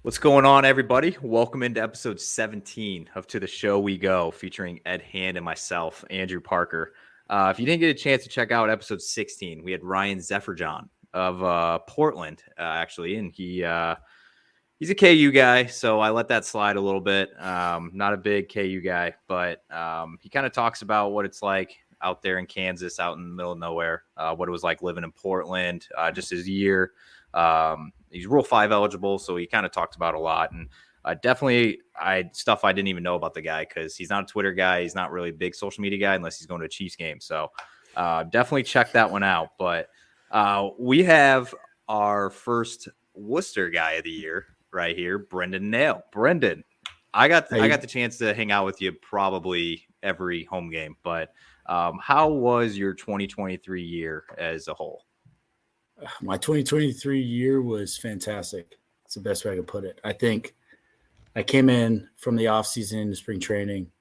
What's going on, everybody? Welcome into episode 17 of To the Show We Go, featuring Ed Hand and myself, Andrew Parker. If you didn't get a chance to check out episode 16, we had Ryan Zephyrjohn of Portland, actually, and he's a KU guy, so I let that slide a little bit. Not a big KU guy, but he kind of talks about what it's like out there in Kansas, out in the middle of nowhere, what it was like living in Portland, just his year. He's Rule 5 eligible, so he kind of talked about a lot. And definitely stuff I didn't even know about the guy because he's not a Twitter guy. He's not really a big social media guy unless he's going to a Chiefs game. So definitely check that one out. But we have our first Worcester guy of the year right here, Brendan Nail. Brendan, I got the chance to hang out with you probably every home game. But how was your 2023 year as a whole? My 2023 year was fantastic. It's the best way I could put it. I think I came in from the offseason into spring training,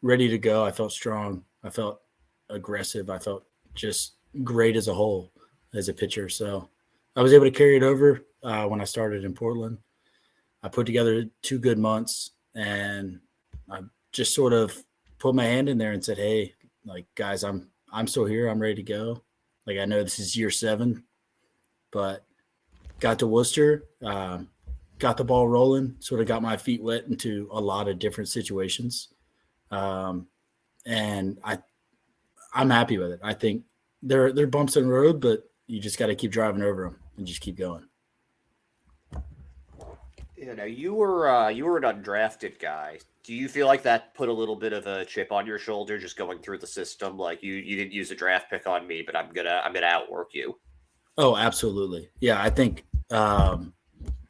ready to go. I felt strong. I felt aggressive. I felt just great as a whole as a pitcher. So I was able to carry it over when I started in Portland. I put together 2 good months, and I just sort of put my hand in there and said, hey, like, guys, I'm still here. I'm ready to go. Like, I know this is year 7, but got to Worcester, got the ball rolling, sort of got my feet wet into a lot of different situations. And I'm happy with it. I think there are bumps in the road, but you just got to keep driving over them and just keep going. You know, you were an undrafted guy. Do you feel like that put a little bit of a chip on your shoulder just going through the system? Like you didn't use a draft pick on me, but I'm gonna outwork you. Oh, absolutely. Yeah, I think I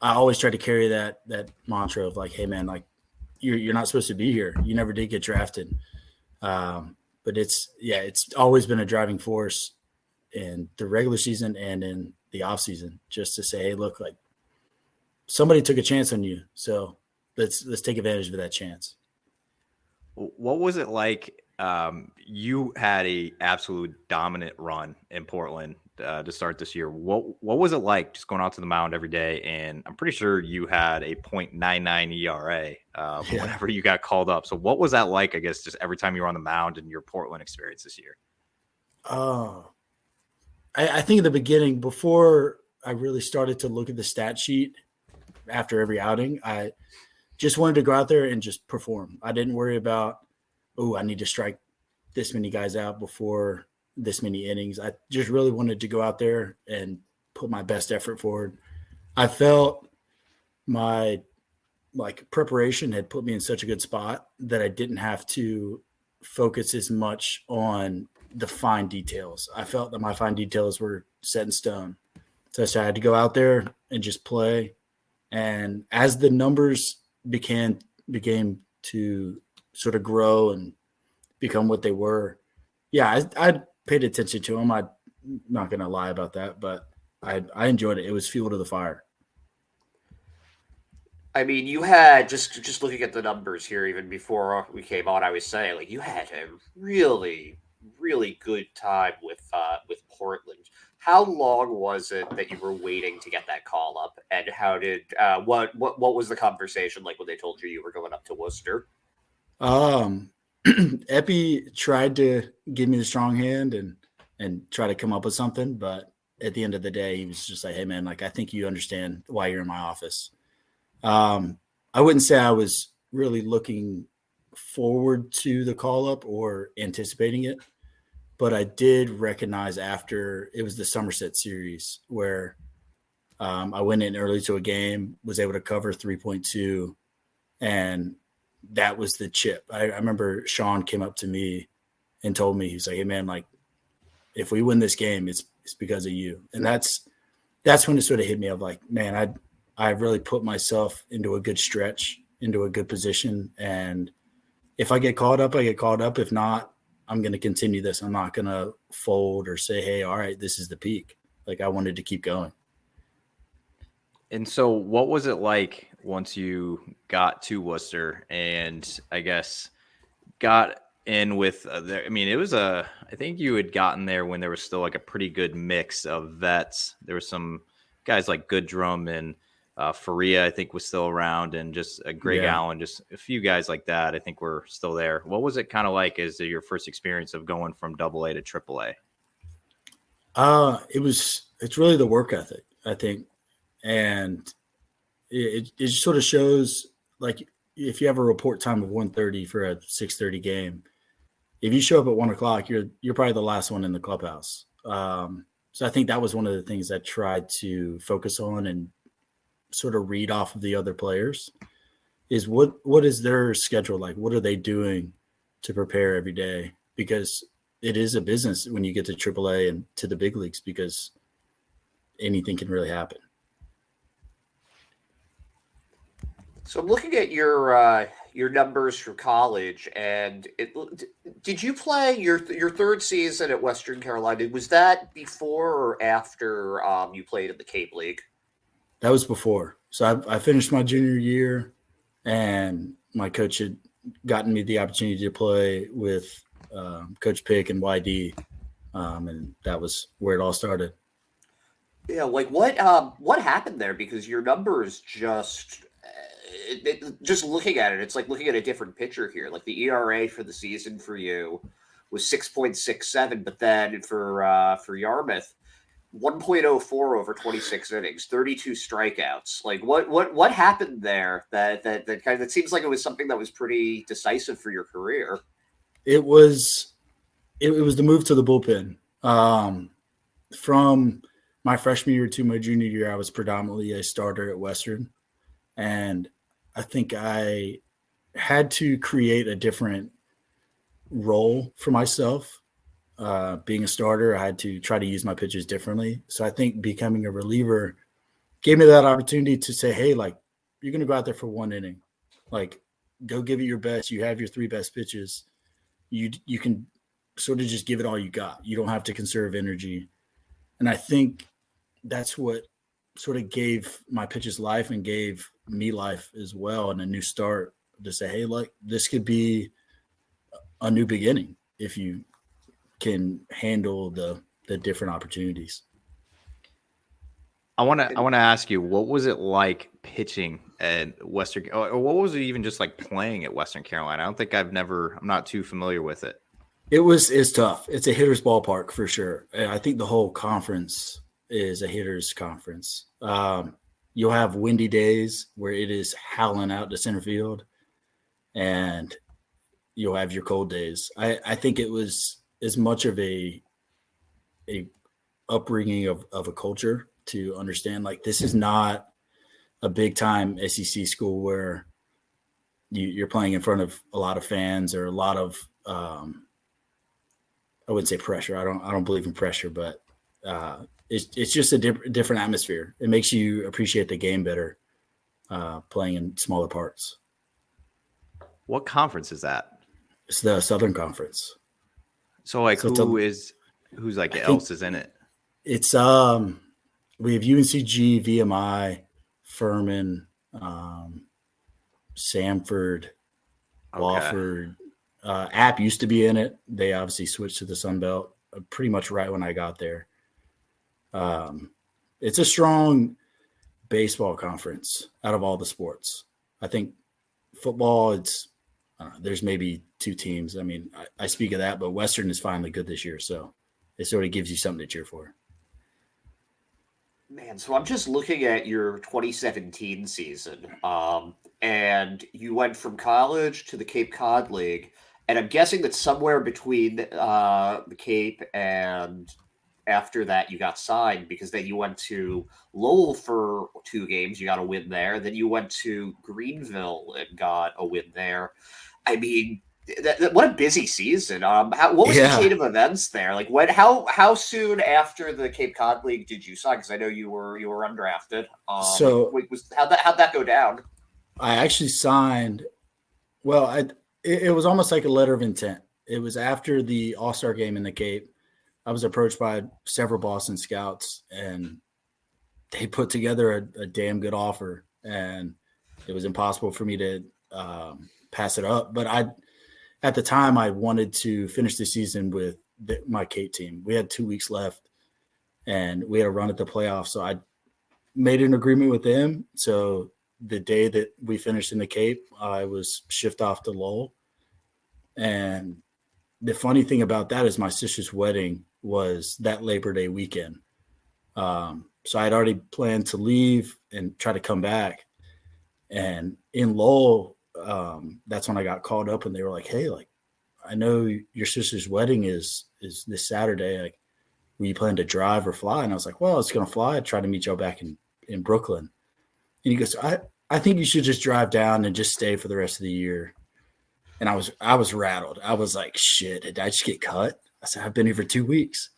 always try to carry that mantra of like, hey man, like you're not supposed to be here. You never did get drafted. But it's always been a driving force in the regular season and in the off season, just to say, hey, look, like somebody took a chance on you. So let's take advantage of that chance. What was it like? You had a absolute dominant run in Portland to start this year. What was it like just going out to the mound every day? And I'm pretty sure you had a .99 ERA whenever you got called up. So what was that like, I guess, just every time you were on the mound in your Portland experience this year? I think in the beginning, before I really started to look at the stat sheet after every outing, I just wanted to go out there and just perform. I didn't worry about, I need to strike this many guys out before this many innings. I just really wanted to go out there and put my best effort forward. I felt my preparation had put me in such a good spot that I didn't have to focus as much on the fine details. I felt that my fine details were set in stone. So I had to go out there and just play. And as the numbers began to sort of grow and become what they were, I paid attention to them. I'm not going to lie about that, but I enjoyed it. It was fuel to the fire. I mean, you had just looking at the numbers here, even before we came on, I was saying, like, you had a really, really good time with Portland. How long was it that you were waiting to get that call up, and how did what was the conversation like when they told you were going up to Worcester? Epi tried to give me the strong hand and try to come up with something, but at the end of the day, he was just like, "Hey man, like I think you understand why you're in my office." I wouldn't say I was really looking forward to the call up or anticipating it. But I did recognize after it was the Somerset series where I went in early to a game, was able to cover 3.2, and that was the chip. I remember Sean came up to me and told me, he's like, hey, man, like if we win this game, it's because of you. And that's when it sort of hit me of like, man, I really put myself into a good stretch, into a good position. And if I get called up, I get called up. If not, I'm going to continue this. I'm not going to fold or say, hey, all right, this is the peak. Like I wanted to keep going. And so what was it like once you got to Worcester and I guess got in with I think you had gotten there when there was still like a pretty good mix of vets. There were some guys like Goodrum and Faria, I think, was still around, and just Greg Allen, just a few guys like that. I think were still there. What was it kind of like as your first experience of going from AA to AAA? It's really the work ethic, I think. And it just sort of shows, like, if you have a report time of 1:30 for a 6:30 game, if you show up at 1 o'clock, you're probably the last one in the clubhouse. So I think that was one of the things I tried to focus on and sort of read off of the other players is what is their schedule like? What are they doing to prepare every day? Because it is a business when you get to AAA and to the big leagues, because anything can really happen. So I'm looking at your numbers from college, and did you play your third season at Western Carolina? Was that before or after you played in the Cape League? That was before. So I finished my junior year, and my coach had gotten me the opportunity to play with Coach Pick and YD, and that was where it all started. Yeah, like what happened there? Because your numbers just looking at it, it's like looking at a different picture here. Like the ERA for the season for you was 6.67, but then for Yarmouth, 1.04 over 26 innings, 32 strikeouts. Like what happened there that kind of, it seems like it was something that was pretty decisive for your career. It was the move to the bullpen. From my freshman year to my junior year, I was predominantly a starter at Western, and I think I had to create a different role for myself. Being a starter, I had to try to use my pitches differently. So I think becoming a reliever gave me that opportunity to say, hey, like, you're going to go out there for one inning. Like, go give it your best. You have your three best pitches. You can sort of just give it all you got. You don't have to conserve energy. And I think that's what sort of gave my pitches life and gave me life as well, and a new start to say, hey, like, this could be a new beginning if you can handle the different opportunities. I want to ask you, what was it like pitching at Western, or what was it even just like playing at Western Carolina? I don't think I'm not too familiar with it. It's tough. It's a hitter's ballpark for sure. And I think the whole conference is a hitter's conference. You'll have windy days where it is howling out to center field, and you'll have your cold days. I think it was as much of a upbringing of a culture to understand, like, this is not a big time SEC school where you're playing in front of a lot of fans or a lot of I wouldn't say pressure. I don't believe in pressure, but it's just a different atmosphere. It makes you appreciate the game better playing in smaller parts. What conference is that? It's the Southern Conference. So like, who's like else is in it? It's we have UNCG, VMI, Furman, Samford, Wofford. App used to be in it. They obviously switched to the Sun Belt pretty much right when I got there. It's a strong baseball conference out of all the sports. I think football, there's maybe two teams. I mean, I speak of that, but Western is finally good this year, so it sort of gives you something to cheer for. Man, so I'm just looking at your 2017 season, and you went from college to the Cape Cod League, and I'm guessing that somewhere between the Cape and after that you got signed, because then you went to Lowell for 2 games, you got a win there. Then you went to Greenville and got a win there. I mean, what a busy season. What was the chain of events there? Like, how soon after the Cape Cod League did you sign? Because I know you were undrafted. How'd that go down? I actually signed. Well, it was almost like a letter of intent. It was after the All-Star game in the Cape. I was approached by several Boston scouts, and they put together a damn good offer, and it was impossible for me to pass it up. But at the time, I wanted to finish the season with my Cape team. We had 2 weeks left, and we had a run at the playoffs. So made an agreement with them. So the day that we finished in the Cape, I was shipped off to Lowell. And the funny thing about that is my sister's wedding was that Labor Day weekend. So I had already planned to leave and try to come back. And in Lowell, that's when I got called up and they were like, hey, like, I know your sister's wedding is this Saturday. Like, will you plan to drive or fly? And I was like, well, it's going to fly. I'd try to meet y'all back in Brooklyn. And he goes, I think you should just drive down and just stay for the rest of the year. And I was rattled. I was like, shit, did I just get cut? I said, I've been here for 2 weeks.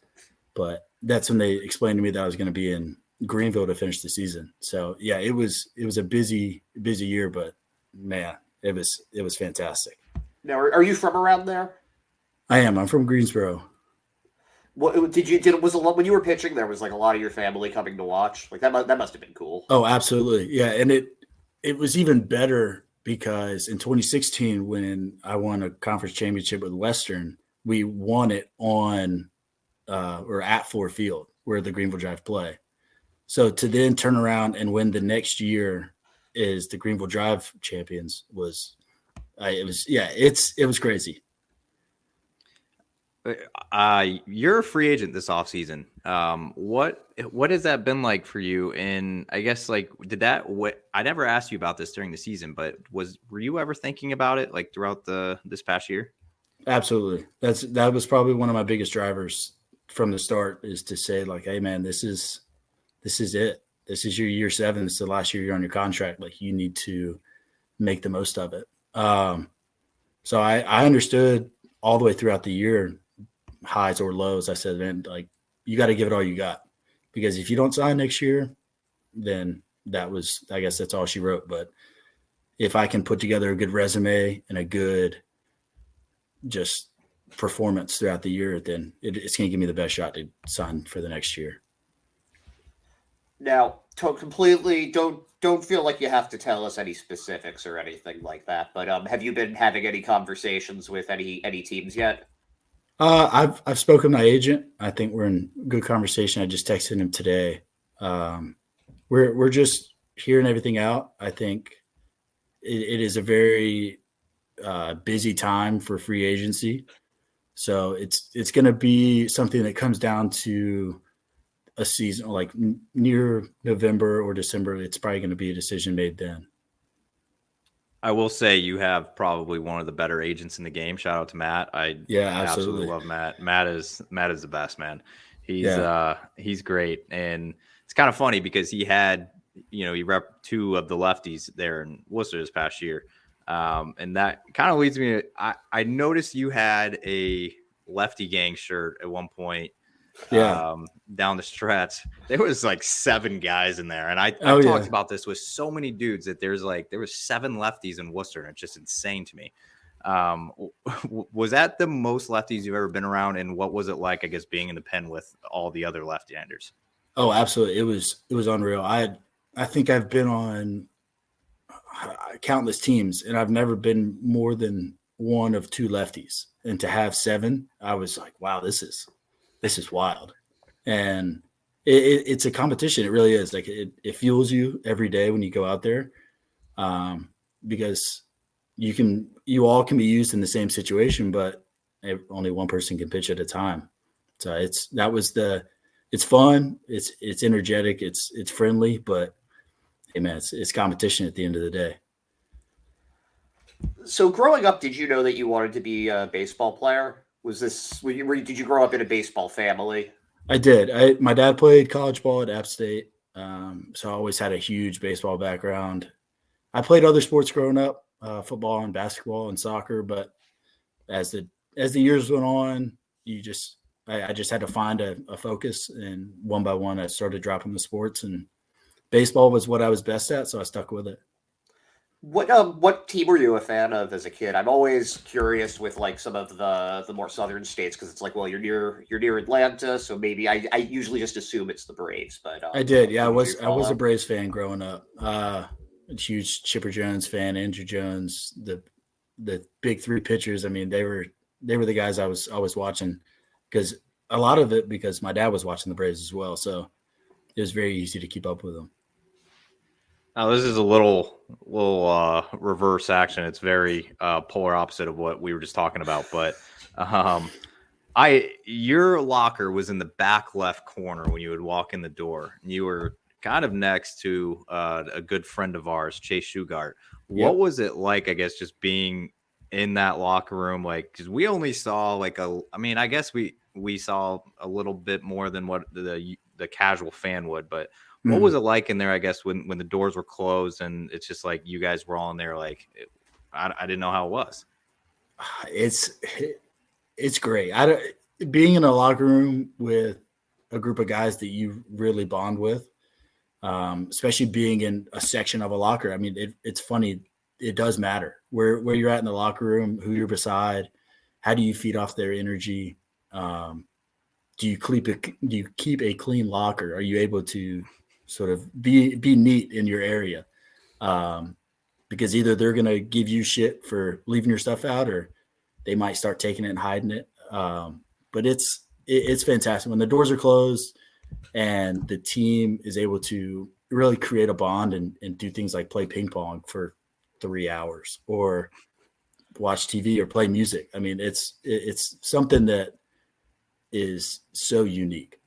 But that's when they explained to me that I was going to be in Greenville to finish the season. So yeah, it was a busy year, but man, it was fantastic. Now, are you from around there? I am. I'm from Greensboro. What was a lot when you were pitching? There was like a lot of your family coming to watch. Like that must have been cool. Oh, absolutely, yeah. And it was even better because in 2016, when I won a conference championship with Western, we won it on or at Ford Field where the Greenville Drive play. So to then turn around and win the next year is the Greenville Drive champions it was crazy. You're a free agent this offseason. What has that been like for you? And I guess like I never asked you about this during the season, but were you ever thinking about it like throughout this past year? Absolutely. That was probably one of my biggest drivers from the start, is to say like, hey man, this is it. This is your year 7. It's the last year you're on your contract. Like, you need to make the most of it. So I understood all the way throughout the year, highs or lows. I said, man, like, you got to give it all you got, because if you don't sign next year, then I guess that's all she wrote. But if I can put together a good resume and a good just performance throughout the year, then it's going to give me the best shot to sign for the next year. Now, completely don't feel like you have to tell us any specifics or anything like that. But have you been having any conversations with any teams yet? I've spoken to my agent. I think we're in good conversation. I just texted him today. We're just hearing everything out. I think it is a very busy time for free agency. So it's going to be something that comes down to a season like near November or December. It's probably going to be a decision made then. I will say you have probably one of the better agents in the game. Shout out to Matt. I absolutely love Matt. Matt is the best, man. He's great. And it's kind of funny because he had, he rep 2 of the lefties there in Worcester this past year. And that kind of leads me to, I noticed you had a lefty gang shirt at one point. Down the stretch. There was like 7 guys in there. And I talked about this with so many dudes that there was 7 lefties in Worcester. And it's just insane to me. Was that the most lefties you've ever been around? And what was it like, I guess, being in the pen with all the other left-handers? Oh, absolutely. It was unreal. I think I've been on countless teams, and I've never been more than one of 2 lefties. And to have 7, I was like, wow, this is wild. And it's a competition. It really is. Like, it fuels you every day when you go out there, because you all can be used in the same situation, but only one person can pitch at a time. So it's fun. It's energetic. It's friendly, but hey man, it's competition at the end of the day. So growing up, did you know that you wanted to be a baseball player? Did you grow up in a baseball family? I did. My dad played college ball at App State, so I always had a huge baseball background. I played other sports growing up, football and basketball and soccer, but as the years went on, I just had to find a focus, and one by one, I started dropping the sports, and baseball was what I was best at, so I stuck with it. What team were you a fan of as a kid? I'm always curious with like some of the more southern states, because it's like, well, you're near Atlanta, so maybe I usually just assume it's the Braves. But I did, yeah, I was a Braves fan growing up. A huge Chipper Jones fan, Andrew Jones, the big 3 pitchers. I mean, they were the guys I was always watching, because a lot of it because my dad was watching the Braves as well, so it was very easy to keep up with them. Now, this is a little reverse action. It's very polar opposite of what we were just talking about. But your locker was in the back left corner when you would walk in the door. And you were kind of next to a good friend of ours, Chase Shugart. What Yep. was it like, I guess, just being in that locker room? Like, because we only saw I guess we saw a little bit more than what the casual fan would, but what was it like in there, I guess, when the doors were closed and it's just like you guys were all in there? Like, I didn't know how it was. It's great. Being in a locker room with a group of guys that you really bond with, especially being in a section of a locker. I mean, it's funny. It does matter where you're at in the locker room, who you're beside, how do you feed off their energy? Do you keep a clean locker? Are you able to sort of be neat in your area? Because either they're going to give you shit for leaving your stuff out, or they might start taking it and hiding it. But it's fantastic when the doors are closed and the team is able to really create a bond and do things like play ping pong for 3 hours or watch TV or play music. I mean, it's something that is so unique.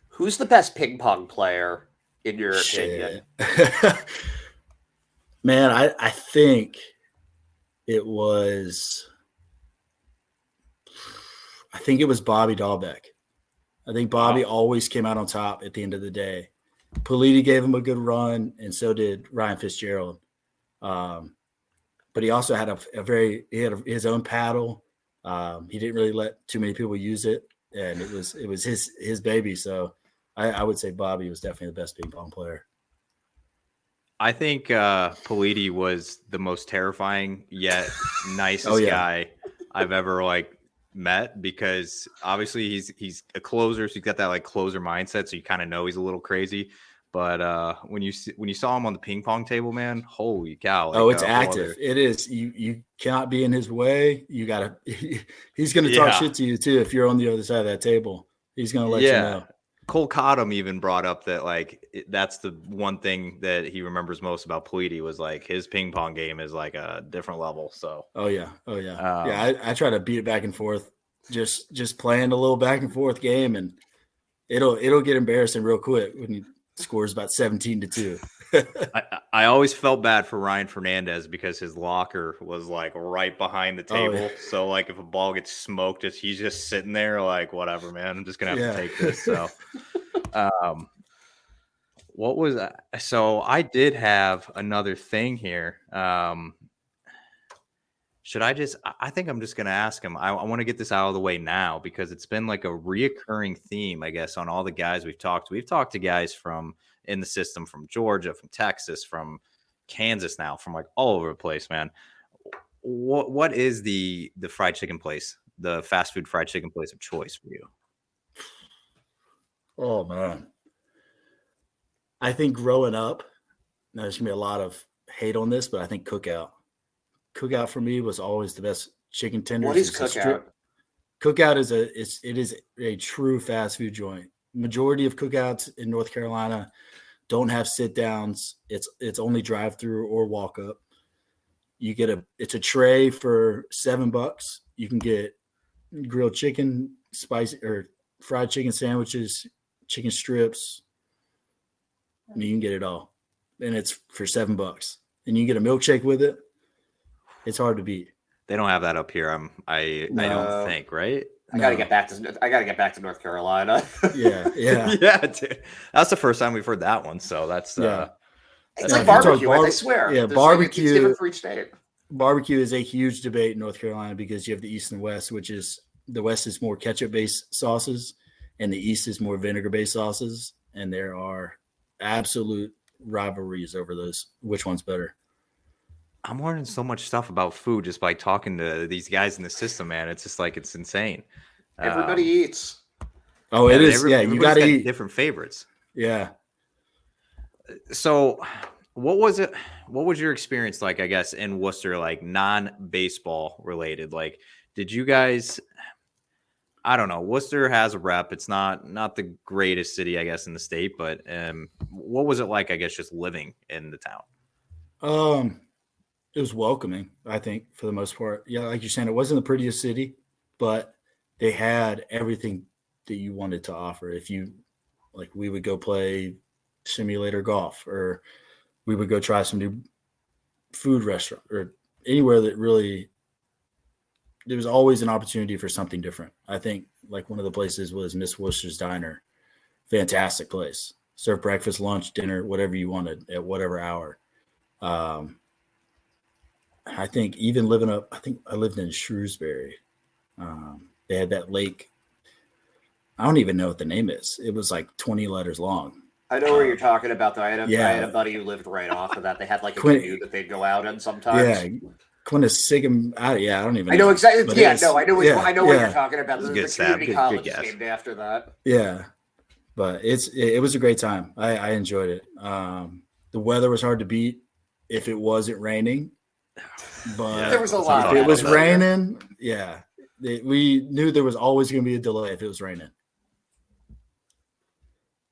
Who's the best ping pong player in your opinion? Man, I think it was Bobby Dahlbeck. I think Bobby always came out on top at the end of the day. Politi gave him a good run, and so did Ryan Fitzgerald. But he also had his own paddle. He didn't really let too many people use it, and it was his baby. So I would say Bobby was definitely the best ping pong player. I think Politi was the most terrifying yet nicest guy I've ever met, because obviously he's a closer, so he's got that closer mindset, so you kind of know he's a little crazy. But when you saw him on the ping pong table, man, holy cow! It's active. It is. You cannot be in his way. You gotta. He's going to talk shit to you too if you're on the other side of that table. He's going to let you know. Cole Cottom even brought up that that's the one thing that he remembers most about Politi was his ping pong game is a different level. So I try to beat it back and forth, just playing a little back and forth game, and it'll get embarrassing real quick when he scores about 17-2. I always felt bad for Ryan Fernandez because his locker was right behind the table. So if a ball gets smoked, he's just sitting there whatever, man, I'm just gonna have to take this. So what was that? So I did have another thing here. Should I think I'm just gonna ask him. I want to get this out of the way now because it's been a reoccurring theme, I guess, on all the guys we've talked to. We've talked to guys from in the system, from Georgia, from Texas, from Kansas, now from all over the place, man. What is the fried chicken place, the fast food fried chicken place of choice for you? Oh man, I think growing up, now there's gonna be a lot of hate on this, but I think Cookout for me was always the best chicken tenders. What is Cookout? Cookout is a true fast food joint. Majority of cookouts in North Carolina don't have sit downs. It's only drive through or walk up. You get it's a tray for $7. You can get grilled chicken, spicy or fried chicken sandwiches, chicken strips. I mean, you can get it all, and it's for $7. And you can get a milkshake with it. It's hard to beat. They don't have that up here. I don't think, right? I gotta get back to North Carolina. Yeah. Dude. That's the first time we've heard that one. So that's it's like barbecue. I swear. Yeah, There's barbecue. It's different for each state. Barbecue is a huge debate in North Carolina because you have the East and West, which is the West is more ketchup-based sauces, and the East is more vinegar-based sauces. And there are absolute rivalries over those. Which one's better? I'm learning so much stuff about food just by talking to these guys in the system, man. It's just it's insane. Everybody eats. Oh, it is. You got to eat different favorites. Yeah. So what was it? What was your experience like, I guess, in Worcester, non-baseball related? Did you guys, I don't know. Worcester has a rep. It's not the greatest city, I guess, in the state, but what was it like, I guess, just living in the town? It was welcoming, I think, for the most part. Yeah, like you're saying, it wasn't the prettiest city, but they had everything that you wanted to offer. If you like, we would go play simulator golf, or we would go try some new food restaurant, or anywhere that really there was always an opportunity for something different. I think like one of the places was Miss Worcester's Diner. Fantastic place. Serve breakfast, lunch, dinner, whatever you wanted at whatever hour. Um, I think even living up, I think I lived in Shrewsbury. They had that lake. I don't even know what the name is. It was like 20 letters long. I know where you're talking about, though. I had yeah. a buddy who lived right off of that. They had like a Quinn- canoe that they'd go out in sometimes. Yeah. Quinnisigum. I don't even know. I know exactly. But Yeah, was- no, I know. yeah, I know what yeah. you're talking about. The Good stab. community Good college is guess. named after that. Yeah. But it was a great time. I enjoyed it. The weather was hard to beat if it wasn't raining. But Yeah, There was a that's lot what of if it I was thought. raining, we knew there was always going to be a delay if it was raining.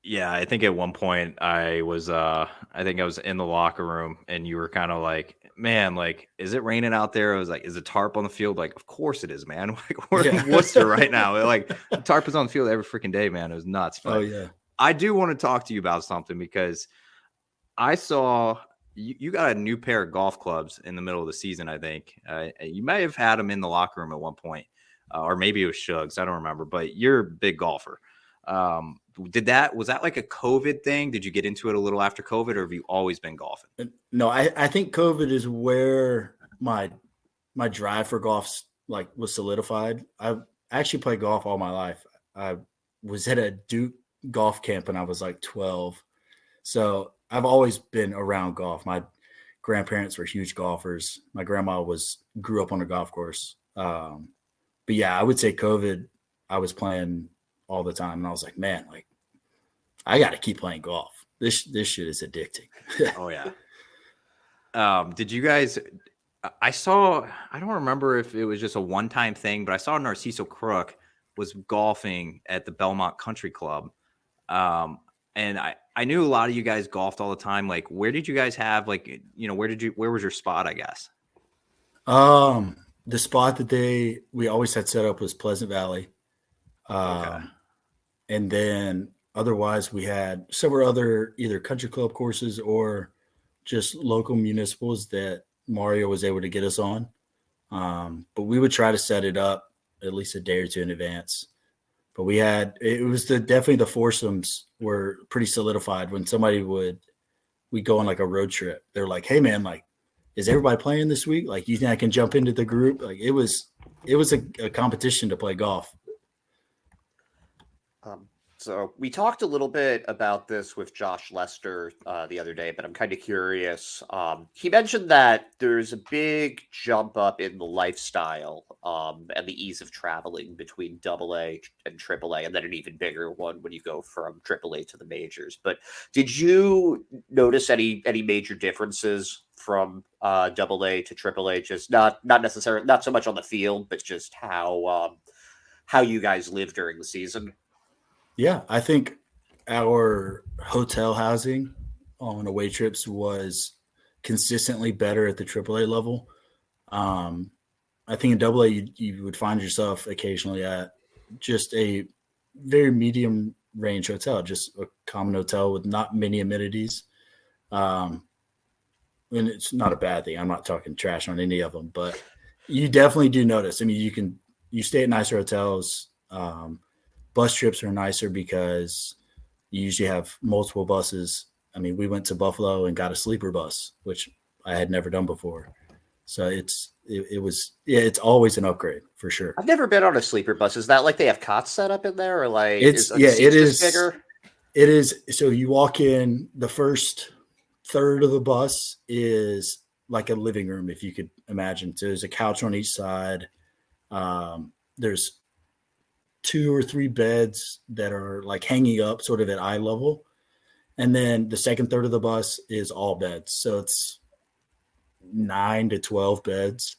Yeah, I think at one point I was in the locker room and you were kind of like, man, like, is it raining out there? I was like, is a tarp on the field? Like, of course it is, man. Like, we're Yeah. in Worcester right now. Like, the tarp is on the field every freaking day, man. It was nuts. But Oh yeah. I do want to talk to you about something because I saw you got a new pair of golf clubs in the middle of the season, I think. You may have had them in the locker room at one point, or maybe it was Shugs. I don't remember, but you're a big golfer. Was that like a COVID thing? Did you get into it a little after COVID, or have you always been golfing? No, I think COVID is where my drive for golf was solidified. I actually played golf all my life. I was at a Duke golf camp when I was like 12. So I've always been around golf. My grandparents were huge golfers. My grandma grew up on a golf course. But yeah, I would say COVID, I was playing all the time. And I was like, man, like I got to keep playing golf. This shit is addicting. Oh yeah. Did you guys, I don't remember if it was just a one-time thing, but I saw Narciso Crook was golfing at the Belmont Country Club. And I knew a lot of you guys golfed all the time. Like, where did you guys have, like, where was your spot, I guess? The spot that we always had set up was Pleasant Valley. Okay. And then otherwise we had several other either country club courses or just local municipals that Mario was able to get us on. But we would try to set it up at least a day or two in advance. But definitely the foursomes were pretty solidified when we'd go on like a road trip. They're like, hey man, like, is everybody playing this week? Like, you think I can jump into the group? Like it was a competition to play golf. So we talked a little bit about this with Josh Lester the other day, but I'm kind of curious. He mentioned that there's a big jump up in the lifestyle and the ease of traveling between AA and AAA, and then an even bigger one when you go from AAA to the majors. But did you notice any major differences from AA to AAA? Just not necessarily, not so much on the field, but just how you guys live during the season. Yeah, I think our hotel housing on away trips was consistently better at the AAA level. I think in AA, you would find yourself occasionally at just a very medium range hotel, just a common hotel with not many amenities. And it's not a bad thing. I'm not talking trash on any of them, but you definitely do notice. I mean, you stay at nicer hotels. Bus trips are nicer because you usually have multiple buses. I mean, we went to Buffalo and got a sleeper bus, which I had never done before. So it's always an upgrade for sure. I've never been on a sleeper bus. Is that like they have cots set up in there, or like It is bigger? It is. So you walk in, the first third of the bus is like a living room, if you could imagine. So there's a couch on each side. There's 2 or 3 beds that are like hanging up sort of at eye level. And then the second third of the bus is all beds. So it's 9 to 12 beds.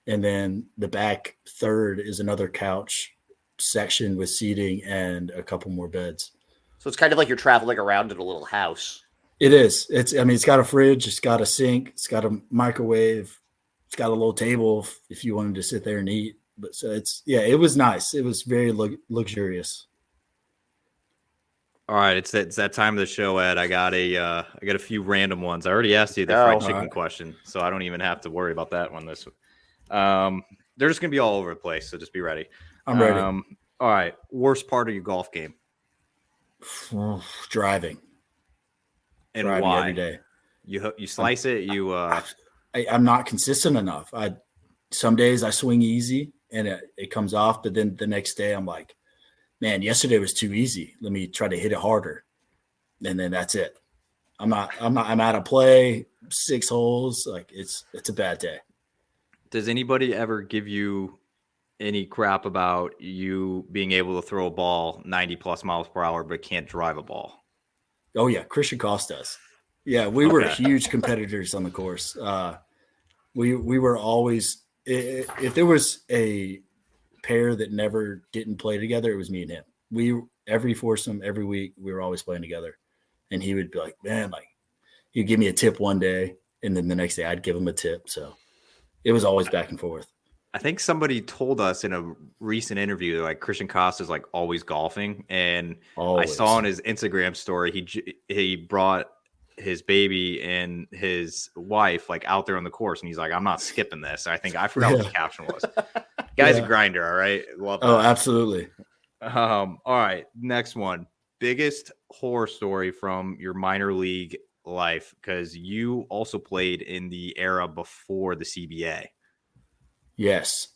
And then the back third is another couch section with seating and a couple more beds. So it's kind of like you're traveling around in a little house. It is. It's got a fridge, it's got a sink, it's got a microwave, it's got a little table if you wanted to sit there and eat. But so it was nice. It was very luxurious. All right, it's that time of the show, Ed. I got a few random ones. I already asked you the fried chicken question, so I don't even have to worry about that one. They're just gonna be all over the place, so just be ready. I'm ready. All right, worst part of your golf game? Driving. And driving why? every day. You slice it. I'm not consistent enough. Some days I swing easy and it comes off, but then the next day I'm like, man, yesterday was too easy. Let me try to hit it harder, and then that's it. I'm out of play. 6 holes, like it's a bad day. Does anybody ever give you any crap about you being able to throw a ball 90 plus miles per hour but can't drive a ball? Oh yeah, Christian Koss does. Yeah, we were huge competitors on the course. We were always, if there was a pair that never didn't play together, it was me and him. Every foursome, every week, we were always playing together. And he would be like, man, like he'd give me a tip one day, and then the next day I'd give him a tip. So it was always back and forth. I think somebody told us in a recent interview that like Christian Koss is like always golfing, and I saw on his Instagram story he brought his baby and his wife like out there on the course, and he's like, I'm not skipping this. I forgot what the caption was. Guy's a grinder, all right. Love that. Oh, absolutely. All right, next one. Biggest horror story from your minor league life, because you also played in the era before the CBA. Yes,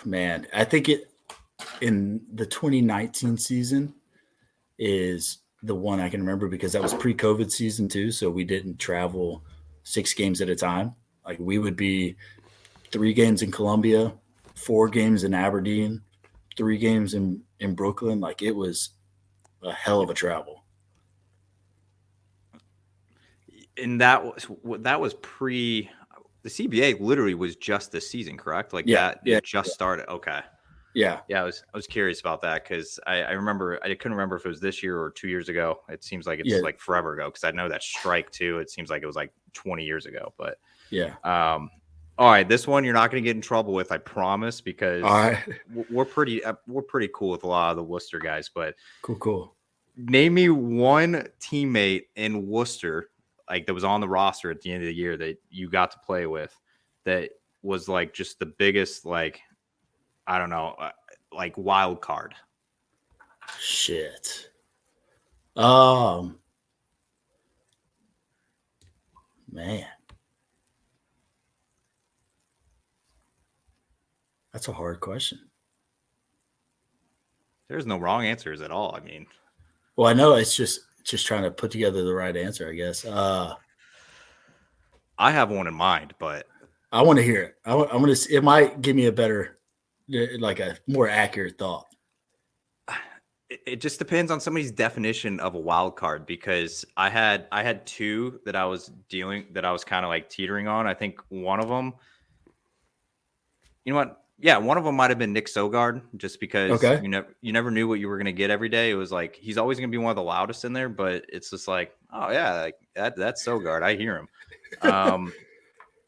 man. I think in the 2019 season is the one I can remember because that was pre-COVID season too. So we didn't travel 6 games at a time. Like we would be 3 games in Columbia, 4 games in Aberdeen, 3 games in Brooklyn. Like it was a hell of a travel. And that was pre. The CBA literally was just this season, correct? Like just started. Okay. Yeah. Yeah. I was curious about that because I remember, I couldn't remember if it was this year or 2 years ago. It seems like it's like forever ago because I know that strike too. It seems like it was like 20 years ago. But yeah. All right, this one you're not going to get in trouble with, I promise, because we're pretty cool with a lot of the Worcester guys. But cool. Name me one teammate in Worcester, like that was on the roster at the end of the year that you got to play with, that was like just the biggest, like, I don't know, like wild card. Shit. Man. That's a hard question. There's no wrong answers at all. I mean, well, I know it's just trying to put together the right answer, I guess. I have one in mind, but I want to hear it. I want to see. It might give me a better, like a more accurate thought. It just depends on somebody's definition of a wild card, because I had 2 that I was kind of like teetering on. I think one of them, you know what? Yeah, one of them might have been Nick Sogard, just because you never knew what you were going to get every day. It was like he's always going to be one of the loudest in there, but it's just like, oh yeah, like that's Sogard. I hear him.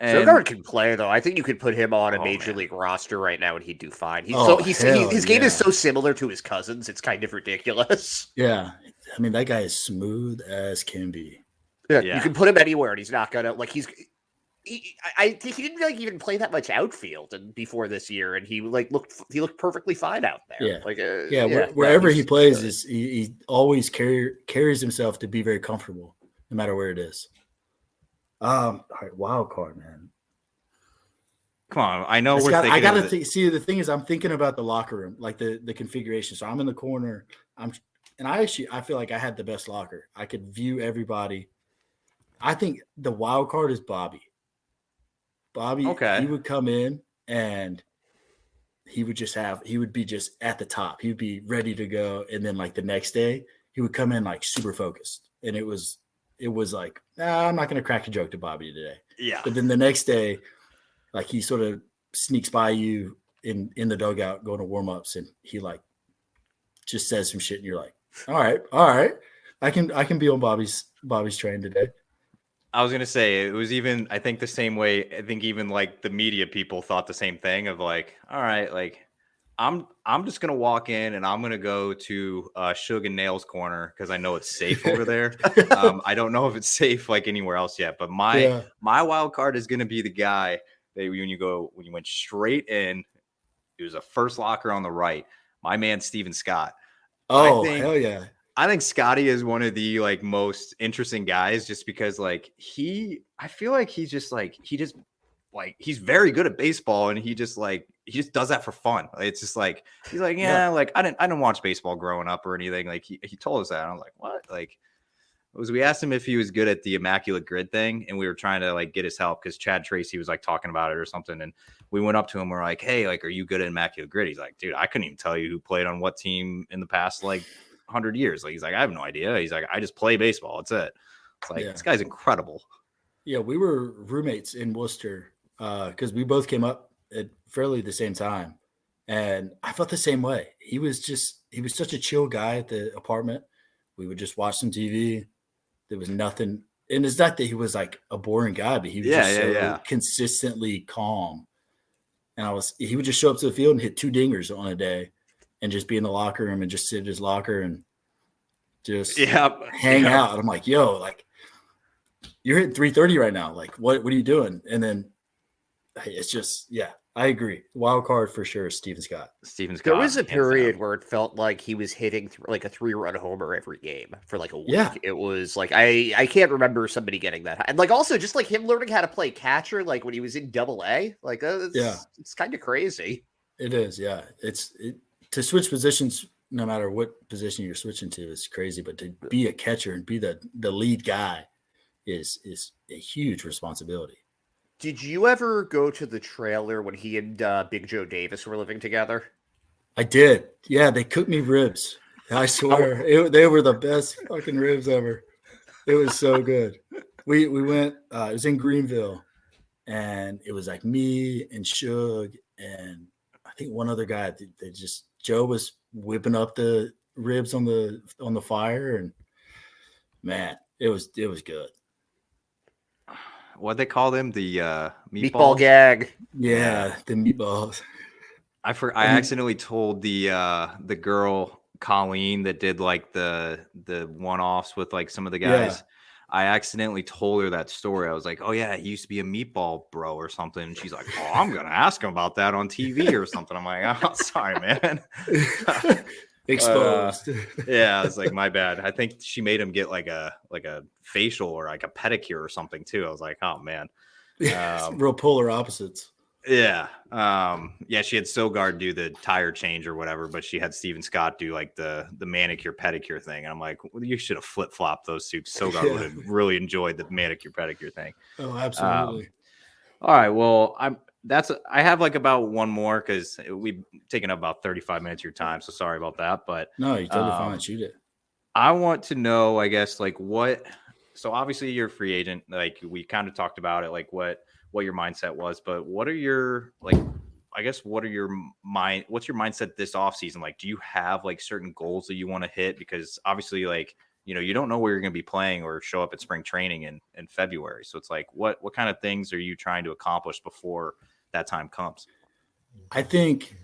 Sogard can play though. I think you could put him on a major league roster right now and he'd do fine. His game is so similar to his cousins. It's kind of ridiculous. Yeah, I mean that guy is smooth as can be. Yeah, you can put him anywhere and he's not gonna like I think he didn't like even play that much outfield and before this year, and he looked perfectly fine out there. Yeah, wherever he plays is he always carries himself to be very comfortable, no matter where it is. All right, wild card, man. Come on, I know I gotta see. The thing is, I'm thinking about the locker room, like the configuration. So I'm in the corner. I feel like I had the best locker. I could view everybody. I think the wild card is Bobby. He would come in and he would be just at the top. He would be ready to go. And then like the next day he would come in like super focused. And it was like, I'm not going to crack a joke to Bobby today. Yeah. But then the next day, like he sort of sneaks by you in the dugout going to warm-ups, and he like just says some shit, and you're like, all right, I can be on Bobby's train today. I was gonna say it was even. I think the same way. I think even like the media people thought the same thing of like, all right, like I'm just gonna walk in and I'm gonna go to Suge and Nails corner because I know it's safe over there. I don't know if it's safe like anywhere else yet, but my wild card is gonna be the guy that when you went straight in, it was a first locker on the right. My man Steven Scott. Oh, hell yeah. I think Scotty is one of the like most interesting guys just because like I feel like he's he's very good at baseball and he just does that for fun. It's just like he's like, yeah, like I didn't watch baseball growing up or anything. Like he told us that. And I was like, what? Like we asked him if he was good at the immaculate grid thing, and we were trying to like get his help because Chad Tracy was like talking about it or something. And we went up to him, we're like, hey, like, are you good at immaculate grid? He's like, dude, I couldn't even tell you who played on what team in the past like 100 years. Like he's like, I have no idea. He's like, I just play baseball. That's it. It's like this guy's incredible. Yeah, we were roommates in Worcester because we both came up at fairly the same time, and I felt the same way. He was such a chill guy at the apartment. We would just watch some TV. There was nothing, and it's not that he was like a boring guy, but he was consistently calm. And he would just show up to the field and hit 2 dingers on a day, and just be in the locker room and just sit in his locker and just hang out. I'm like, yo, like you're hitting 330 right now. Like, what are you doing? And then it's just, I agree. Wild card for sure, Steven Scott. There was a period where it felt like he was hitting like a 3-run homer every game for like a week. Yeah. It was like I can't remember somebody getting that high. And like also just like him learning how to play catcher, like when he was in Double-A. Like it's kind of crazy. It is, yeah. To switch positions, no matter what position you're switching to, is crazy. But to be a catcher and be the lead guy is a huge responsibility. Did you ever go to the trailer when he and Big Joe Davis were living together? I did. Yeah, they cooked me ribs. I swear. They were the best fucking ribs ever. It was so good. We went, it was in Greenville, and it was like me and Suge and I think one other guy. Joe was whipping up the ribs on the fire, and man, it was good. What they call them? The meatball gag. Yeah, the meatballs. I accidentally told the girl Colleen that did like the one-offs with like some of the guys. I accidentally told her that story. I was like, oh yeah, he used to be a meatball bro or something. And she's like, oh, I'm gonna ask him about that on TV or something. I'm like, oh, sorry, man. Exposed. Yeah, it's like my bad. I think she made him get like a facial or like a pedicure or something too. I was like, oh man. Real polar opposites. Yeah. She had Sogard do the tire change or whatever, but she had Steven Scott do like the manicure pedicure thing. And I'm like, well, you should have flip-flopped those two. Sogard would have really enjoyed the manicure pedicure thing. Oh, absolutely. All right. Well, I have like about one more because we've taken up about 35 minutes of your time. So sorry about that. But no, you're totally fine. Shoot it. I want to know, I guess, like so obviously you're a free agent. Like we kind of talked about it, like what your mindset was, but what's your mindset this offseason? Like, do you have like certain goals that you want to hit? Because obviously, like, you don't know where you're going to be playing or show up at spring training in February. So it's like, what kind of things are you trying to accomplish before that time comes? I think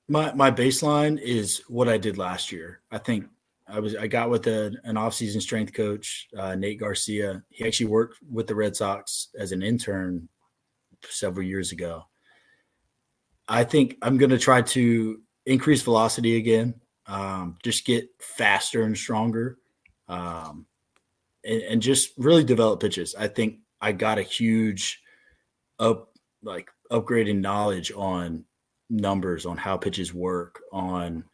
my baseline is what I did last year. I think I got with an offseason strength coach, Nate Garcia. He actually worked with the Red Sox as an intern several years ago. I think I'm going to try to increase velocity again, just get faster and stronger, and just really develop pitches. I think I got a huge upgrading knowledge on numbers, on how pitches work, on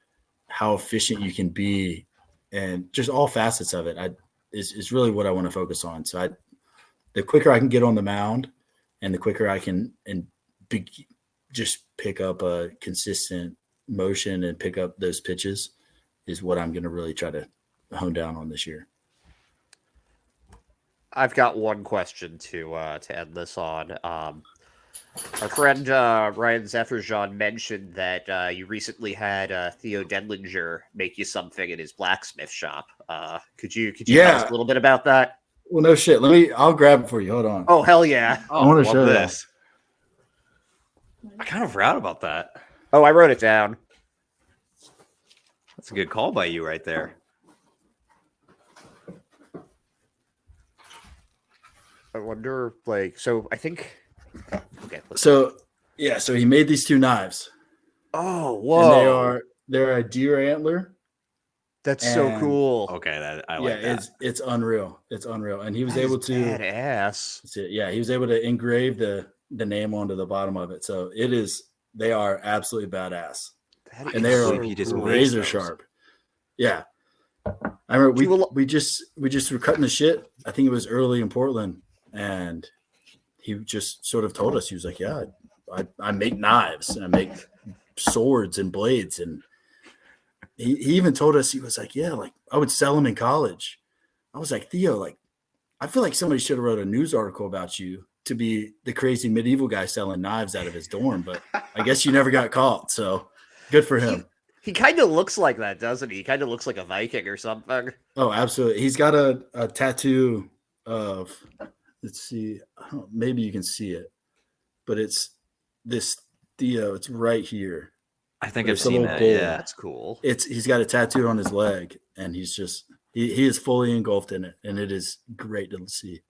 how efficient you can be, and just all facets of it is really what I want to focus on. So the quicker I can get on the mound and the quicker I can just pick up a consistent motion and pick up those pitches is what I'm going to really try to hone down on this year. I've got one question to end this on. Our friend Ryan Zephyrjan mentioned that you recently had Theo Denlinger make you something in his blacksmith shop. Could you tell us a little bit about that? Well, no shit. I'll grab it for you. Hold on. Oh, hell yeah. Oh, I want to love show this. I kind of forgot about that. Oh, I wrote it down. That's a good call by you right there. I wonder, so I think. Okay. So he made these two knives. Oh, whoa! And they're a deer antler. That's so cool. Okay, I like that. It's unreal. It's unreal. And he was That able is to badass. he was able to engrave the name onto the bottom of it. So they are absolutely badass. And they are razor sharp. Yeah. I remember we just were cutting the shit. I think it was early in Portland, and he just sort of told us, he was like, yeah, I make knives and I make swords and blades. And he even told us, he was like, yeah, like I would sell them in college. I was like, Theo, like, I feel like somebody should have wrote a news article about you to be the crazy medieval guy selling knives out of his dorm, but I guess you never got caught. So good for him. He kind of looks like that, doesn't he? He kind of looks like a Viking or something. Oh, absolutely. He's got a tattoo of, let's see, maybe you can see it, but it's this Theo. It's right here. I think I've seen that. Yeah, that's cool. He's got a tattoo on his leg, and he's just he is fully engulfed in it, and it is great to see.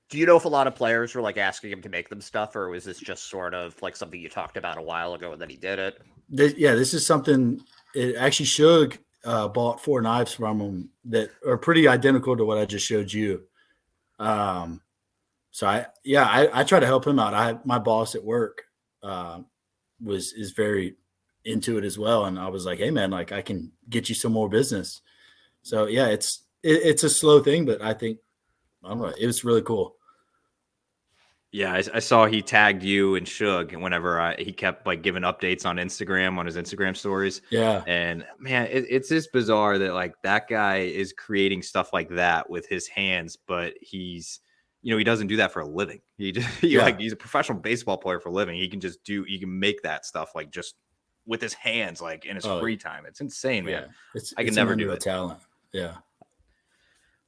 Do you know if a lot of players were like asking him to make them stuff, or was this just sort of like something you talked about a while ago and then he did it? This is something. It actually Shug bought 4 knives from him that are pretty identical to what I just showed you. So I try to help him out. My boss at work is very into it as well, and I was like, hey man, like I can get you some more business. So yeah, it's a slow thing, but I think it was really cool. Yeah, I saw he tagged you and Shug, and whenever he kept like giving updates on Instagram, on his Instagram stories. Yeah, and man, it's just bizarre that like that guy is creating stuff like that with his hands, but he doesn't do that for a living. Like he's a professional baseball player for a living. He can make that stuff like just with his hands, like in his free time. It's insane, man. Yeah. I can never do it. Talent. Yeah.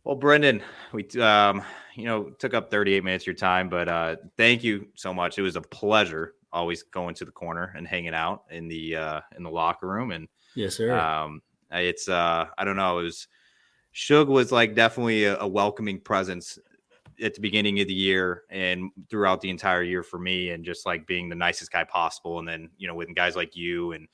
Well, Brendan, we took up 38 minutes of your time, but thank you so much. It was a pleasure always going to the corner and hanging out in the locker room. And yes, sir. It's I don't know. Shug was like definitely a welcoming presence at the beginning of the year and throughout the entire year for me, and just like being the nicest guy possible. And then with guys like you and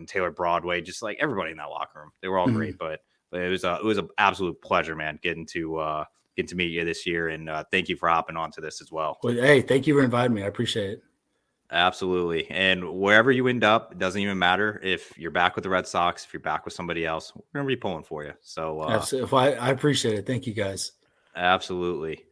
Taylor Broadway, just like everybody in that locker room, they were all great, but. It was an absolute pleasure, man, getting to meet you this year, and thank you for hopping onto this as well. Well, hey, thank you for inviting me. I appreciate it. Absolutely, and wherever you end up, it doesn't even matter if you're back with the Red Sox, if you're back with somebody else. We're gonna be pulling for you. So, absolutely. Well, I appreciate it. Thank you, guys. Absolutely.